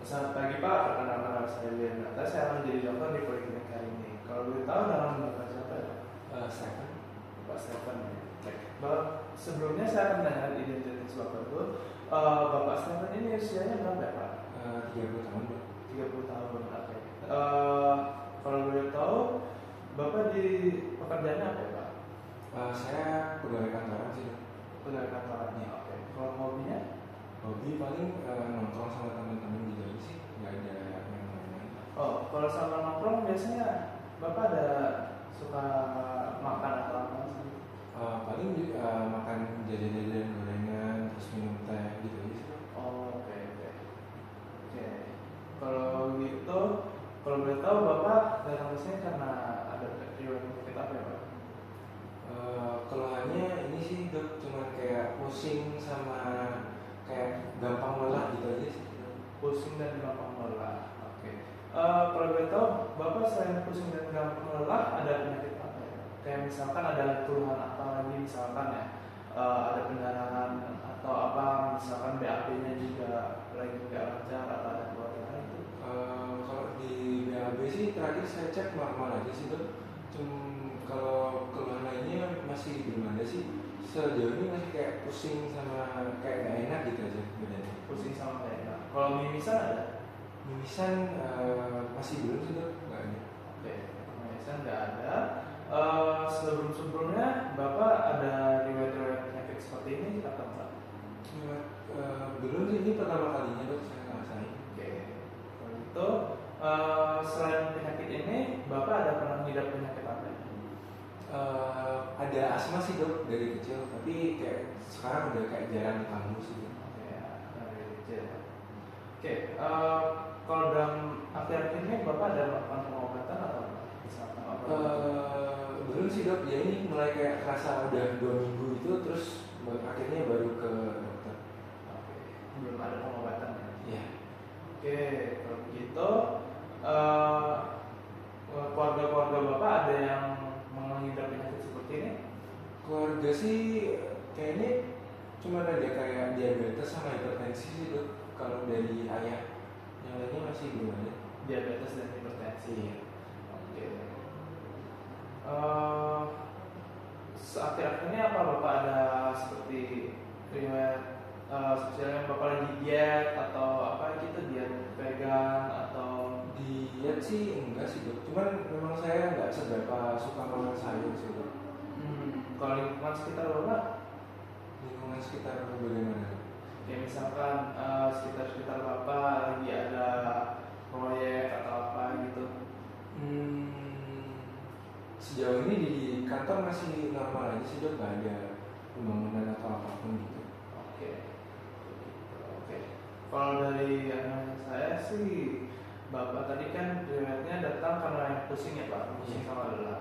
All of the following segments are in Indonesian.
Selamat pagi Pak, perkenalkan nama saya Leonardo. Saya akan menjadi dokter di Poliklinik kali ini. Kalau boleh tahu nama Bapak siapa ya? Stefan, Bapak Stefan ya. Baik. Sebelumnya saya akan menanyakan identitas Bapak dulu. Bapak Stefan ini usianya berapa ya Pak? 30 tahun Pak. 30 tahun. Oke. Kalau boleh tahu, Bapak di pekerjaannya apa ya Pak? Saya pegawai kantoran sih Dok. Pegawai kantorannya. Oke. Kalau hobinya? Hobi paling nongkrong sama teman-teman gitu aja sih, nggak ada yang lain-lain. Oh, kalau sama nongkrong biasanya Bapak ada suka makan atau apa sih? Paling makan jajan-jajan gorengan, terus minum teh gitu aja sih Dok. Oh, oke oke. Oke. Kalau gitu, kalau boleh tahu Bapak datang ke sini karena ada riwayat penyakit apa ya Pak? Keluhannya ini sih Dok, cuman kayak pusing sama kayak gampang lelah gitu aja sih Dok. Pusing dan gampang lelah. Oke. Kalau boleh tahu Bapak selain pusing dan gampang lelah ada penyakit apa ya? Kayak misalkan ada keluhan apa lagi misalkan ya? Ada pendarahan atau apa misalkan BAB-nya juga lagi nggak lancar atau ada keluhan itu? Kalau di BAB sih terakhir saya cek normal aja sih Dok. Kalau keluhan lainnya masih belum ada sih. Sejauh ini masih kayak pusing sama kayak gak enak gitu aja badannya. Pusing sama kayak enak. Kalau mimisan ada? Mimisan masih belum sih Dok, nggak ada. Oke, mimisan nggak ada. Sebelum-sebelumnya Bapak ada riwayat-riwayat penyakit seperti ini atau enggak? Belum sih, ini pertama kalinya Dok saya ngerasain. Oke, kalau gitu selain penyakit ini Bapak ada pernah mengidap penyakit apa? Ada asma sih Dok dari kecil, tapi kayak sekarang udah kayak jarang kambuh sih Dok. Oke, ya, dari kecil. Oke, kalau dalam akhir-akhir ini Bapak ada melakukan pengobatan atau apa? Misalkan apa? Belum sih Dok, ya ini mulai kayak kerasa udah 2 minggu itu, terus akhirnya baru ke dokter. Oke, belum ada pengobatan ya? Ya. Oke, kalau begitu keluarga-keluarga Bapak ada yang mengidap penyakit seperti ini? Keluarga sih kayaknya cuma ada kayak diabetes sama hipertensi sih Dok. Kalau dari ayah, yang lainnya masih belum ada. Diabetes dan hipertensi. Iya. Oke. Akhir-akhir ini apa Bapak ada seperti riwayat misalnya Bapak lagi diet atau apa gitu, diet vegan atau Diet sih enggak sih Dok, cuman memang saya nggak seberapa suka makan sayur sih Dok. kalau lingkungan sekitar Bapak Lingkungan sekitar bagaimana Dok? ya misalkan sekitar Bapak lagi ada proyek atau apa gitu. Sejauh ini di kantor masih normal aja sih Dok, nggak ada pembangunan atau apapun gitu. Oke. Oke. Kalau dari analisa saya sih, Bapak tadi kan riwayatnya datang karena yang pusing ya Pak, pusing sama lelah.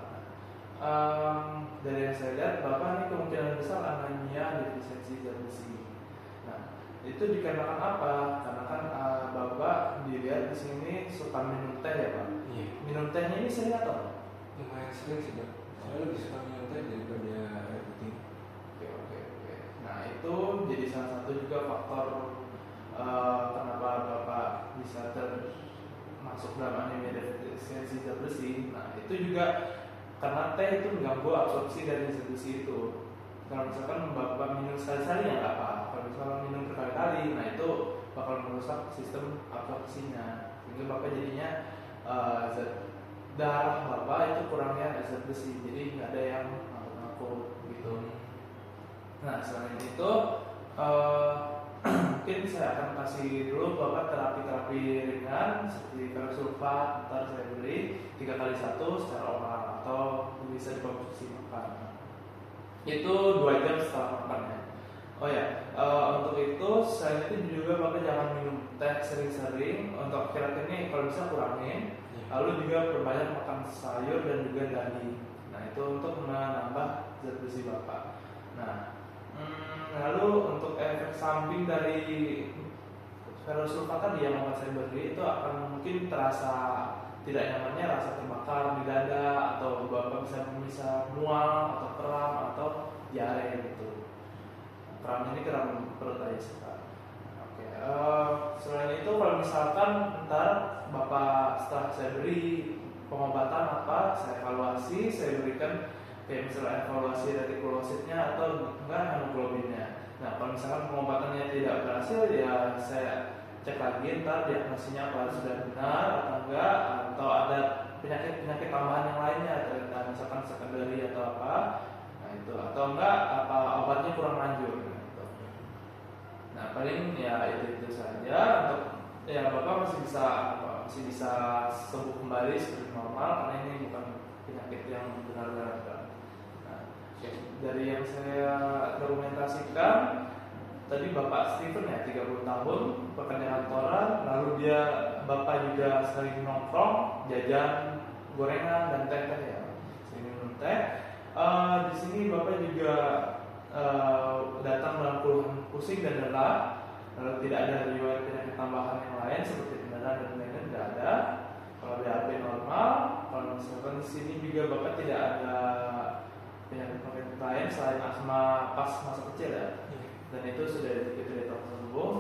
Dari yang saya lihat, Bapak ini kemungkinan besar anemia defisiensi zat besi. Nah, itu dikarenakan apa? Karena kan Bapak dilihat di sini suka minum teh ya Pak. Iya. Minum tehnya ini sering atau enggak? Lumayan sering sih Dok, saya lebih suka minum teh daripada air putih. Oke. Nah itu jadi salah satu juga faktor kenapa Bapak bisa termasuk dalam anemia defisiensi zat besi. Nah itu juga karena teh itu mengganggu absorpsi dari zat besi itu. Kalau misalkan Bapak minum sekali-sekali ya nggak apa. Kalau misalkan minum berkali-kali, nah itu bakal merusak sistem absorpsinya. Sehingga Bapak jadinya zat darah Bapak itu kurangnya zat besi, jadi nggak ada yang ngaku gitu. Nah selain itu mungkin saya akan kasih dulu Bapak terapi-terapi ringan seperti ferrous sulfat, ntar saya beri 3 kali 1 secara oral atau bisa dikonsumsi makan. Itu 2 jam setelah makan ya. Oh ya, untuk itu selain itu juga Bapak jangan minum teh sering-sering. Untuk akhir-akhir ini kalau bisa kurangin. Lalu juga perbanyak makan sayur dan juga daging. Nah itu untuk menambah zat besi Bapak. Nah, lalu untuk efek samping dari ferrous sulfat tadi yang akan saya beri itu akan mungkin terasa tidak nyamannya, rasa terbakar di dada atau Bapak bisa mual atau kram atau diare gitu. Kram ini kram perut aja Pak. Oke, Selain itu kalau misalkan ntar bapak setelah saya beri pengobatan apa, saya evaluasi, saya berikan kayak misalnya evaluasi retikulositnya atau enggak hemoglobinnya. Nah kalau misalkan pengobatannya tidak berhasil, ya saya cek lagi ntar diagnosisnya apa sudah benar atau enggak, atau ada penyakit tambahan yang lainnya, misalkan sekunderi atau apa, nah itu, atau enggak apa obatnya kurang lanjut. Nah paling ya itu saja untuk ya bapak masih bisa sembuh kembali seperti normal karena ini bukan penyakit yang benar-benar berat. Nah, dari yang saya dokumentasikan tadi bapak Steven ya 30 tahun pekerja kantoran, lalu bapak juga sering nongkrong, jajan gorengan dan teh ya, sering minum teh. Di sini bapak juga datang dalam keluhan pusing dan lelah, lalu tidak ada riwayat penyakit tambahan yang lain seperti pendarahan dan lain-lain, tidak ada. Kalau BAB normal, kalau misalkan di sini juga bapak tidak ada penyakit lain selain asma pas masa kecil ya, dan itu sudah diketahui sembuh.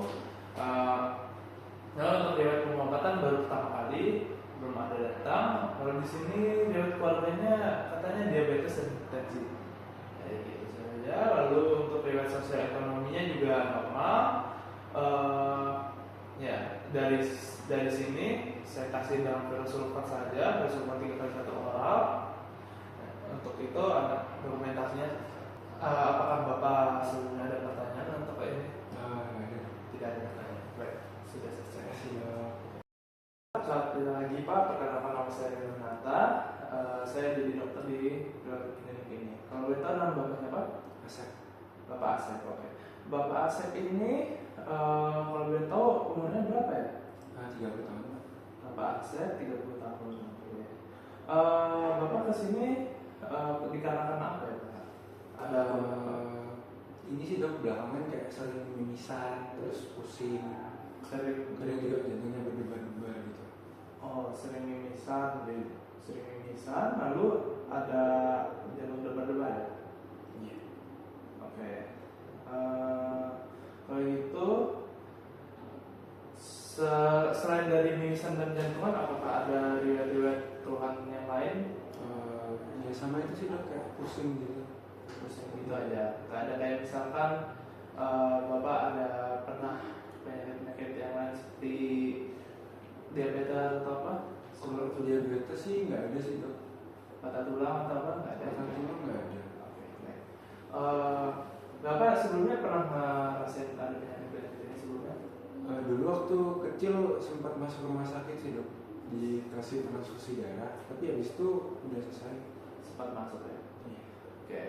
Lalu untuk riwayat pengobatan baru pertama kali, belum ada datang. Kalau di sini riwayat keluarganya katanya diabetes dan hipertensi. Gitu saja. Lalu untuk riwayat sosial ekonominya juga normal. Ya dari sini saya kasih dalam Verosulfat saja, Verosulfat 3x1 oral. Untuk itu ada dokumentasinya. Apakah bapak sebelumnya ada pertanyaan untuk ini? Tidak ada pertanyaan. Baik, sudah selesai. Satu lagi Pak, perkenalkan nama saya Renata. Saya jadi dokter di klinik ini. Kalau boleh tahu nama bapaknya Pak? Asep. Bapak Asep, oke. Bapak Asep ini kalau boleh tahu umurnya berapa ya? 30 tahun. Bapak Asep 30 tahun. Oke. Bapak kesini dikarenakan apa ya Pak? Ada ini sih dok, belakangan kayak sering mimisan, terus pusing, sering juga jantungnya berdebar-debar gitu. Oh, sering mimisan, lalu ada jantung debar-debar ya? Iya. Oke. Kalau gitu, selain dari mimisan dan jantungan, apakah ada riwayat keluhan yang lain? Ya sama itu sih dok, kayak pusing gitu. Pusing gitu aja. Gak ada kayak misalkan bapak ada pernah penyakit yang lain seperti diabetes atau apa? Kalau diabetes sih nggak ada sih dok. Patah tulang atau apa? Nggak ada. Patah tulang nggak ada. Oke, baik. Bapak sebelumnya pernah ngerasain ada penyakit ini sebelumnya? Dulu waktu kecil sempat masuk rumah sakit sih dok, dikasih transfusi darah, tapi habis itu udah selesai. Sempat masuk ya? Iya. Oke.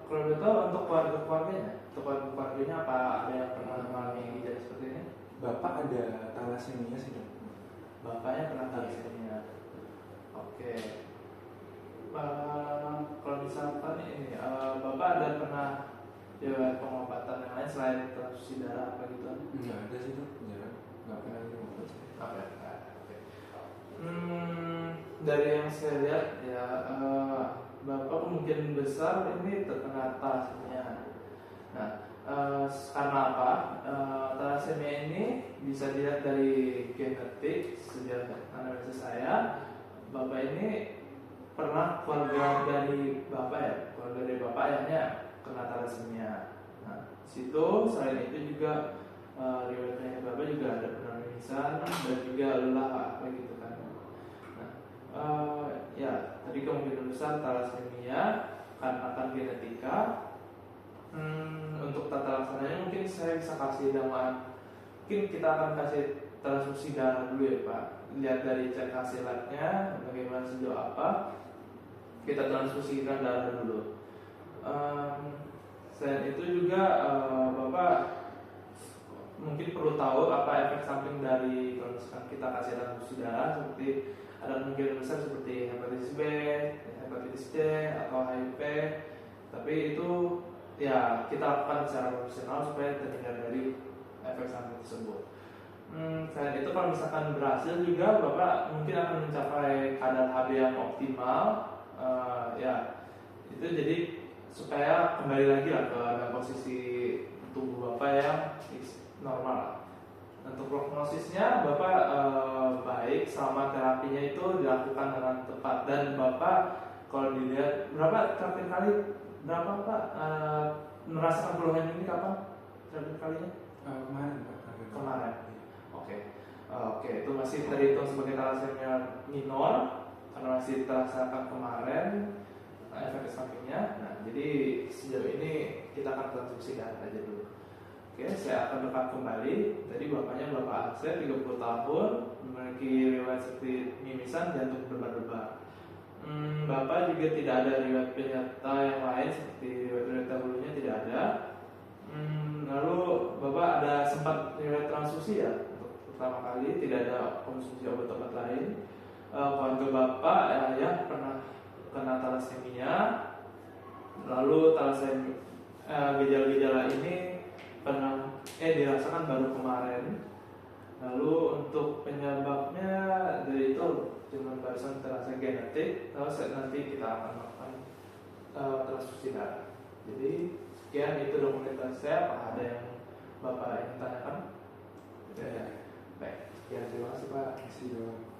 Kalau betul untuk keluarganya apa ada yang pernah mengalami gejala seperti ini? Bapak ada thalassemia sih dok. Bapaknya pernah thalassemia. Oke. Kalau misalkan ini bapak ada pernah pengobatan yang lain selain transfusi darah apa gitu? Nggak ada sih dok, jarang. Nggak pernah diobat. Oke. Dari yang saya lihat ya, bapak kemungkinan besar ini terkena thalassemia. Nah, karena apa? Thalassemia ini bisa dilihat dari genetik. Sejak analisis saya, bapak ini pernah keluarga dari bapak ayahnya kena thalassemia. Nah, situ selain itu juga riwayatnya bapak juga ada pernah mimisan dan juga lelah apa gitu kan. Nah, ya tadi kemungkinan besar thalassemia karena genetika. Untuk tata laksananya mungkin saya bisa kasih nama. Mungkin kita akan kasih transfusi darah dulu ya Pak. Lihat dari cek hasil labnya bagaimana sejauh apa. Kita transfusikan darah dulu. Selain itu juga Bapak mungkin perlu tahu apa efek samping dari kalau misalkan kita kasih transfusi darah, seperti ada kemungkinan besar seperti hepatitis B, hepatitis C atau HIV. Tapi itu ya kita lakukan secara profesional supaya terhindar dari efek samping tersebut. Selain itu kalau misalkan berhasil juga Bapak mungkin akan mencapai kadar HB yang optimal. Ya itu jadi supaya kembali lagi lah ke posisi tubuh Bapak yang normal. Untuk prognosisnya Bapak baik selama terapinya itu dilakukan dengan tepat, dan Bapak kalau dilihat terakhir kali berapa Pak merasakan keluhan ini kapan terakhir kalinya? Kemarin Pak. Kemarin. Oke, itu masih terhitung sebagai talasemia minor karena masih terasakan kemarin efek sampingnya. Nah, jadi sejauh ini kita akan transfusi darah aja dulu. Oke, saya akan rekap kembali. Tadi bapaknya Bapak Akses 30 tahun, memiliki riwayat seperti mimisan, jantung berdebar-debar. Bapak juga tidak ada riwayat penyerta yang lain seperti riwayat dahulunya tidak ada. Lalu Bapak ada sempat riwayat transfusi ya? Untuk pertama kali tidak ada konsumsi obat-obat lain. Keluarga Bapak ya pernah kena talasemia. Lalu gejala-gejala ini pernah dirasakan baru kemarin. Lalu untuk penyebabnya dari itu cuma barusan terasa genetik. Lalu nanti kita akan melakukan transfusi darah. Jadi sekian itu dokumentasi saya. Apa ada yang Bapak ingin tanyakan? Ya. Baik, sekian terima kasih Pak. Terima kasih dok.